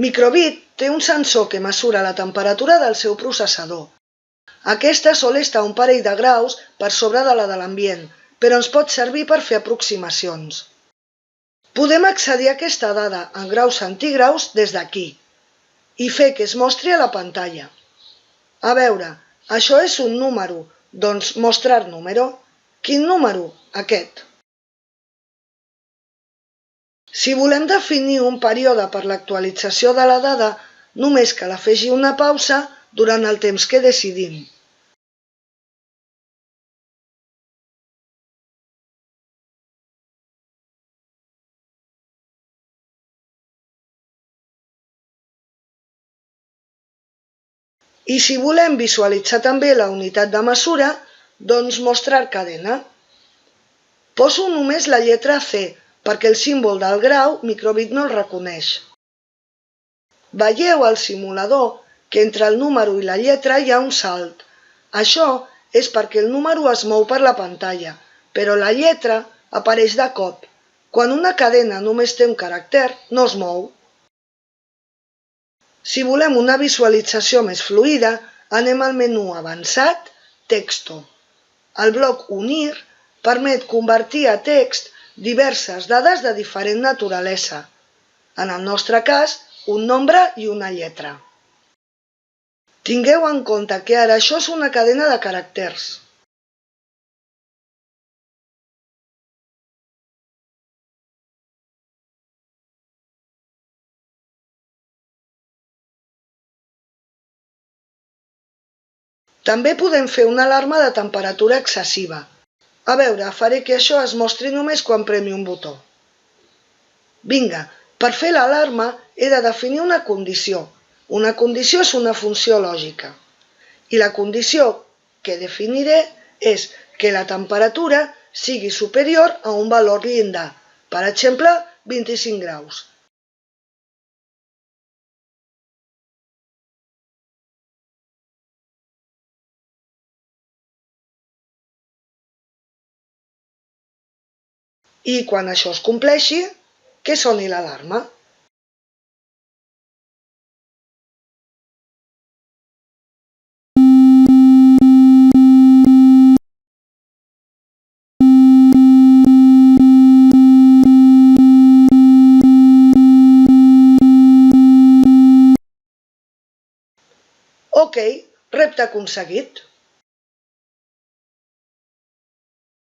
Microbit té un sensor que mesura la temperatura del seu processador. Aquesta sol estar un parell de graus per sobre de la de l'ambient, però ens pot servir per fer aproximacions. Podem accedir a aquesta dada en graus centigraus des d'aquí i fer que es mostri a la pantalla. A veure, això és un número, doncs mostrar número. Quin número? Aquest. Si volem definir un període per l'actualització de la dada, només cal afegir una pausa durant el temps que decidim. I si volem visualitzar també la unitat de mesura, doncs mostrar cadena. Poso només la lletra C, perquè el símbol del grau Microbit no el reconeix. Veieu al simulador que entre el número i la lletra hi ha un salt. Això és perquè el número es mou per la pantalla, però la lletra apareix de cop. Quan una cadena només té un caràcter, no es mou. Si volem una visualització més fluida, anem al menú Avançat, Texto. El bloc Unir permet convertir a text diverses dades de diferent naturalesa. En el nostre cas, un nombre i una lletra. Tingueu en compte que ara això és una cadena de caràcters. També podem fer una alarma de temperatura excessiva. A veure, faré que això es mostri només quan premi un botó. Vinga, per fer l'alarma he de definir una condició. Una condició és una funció lògica. I la condició que definiré és que la temperatura sigui superior a un valor llindar, per exemple, 25 graus. I quan això es compleixi, que soni l'alarma. Ok, repte aconseguit.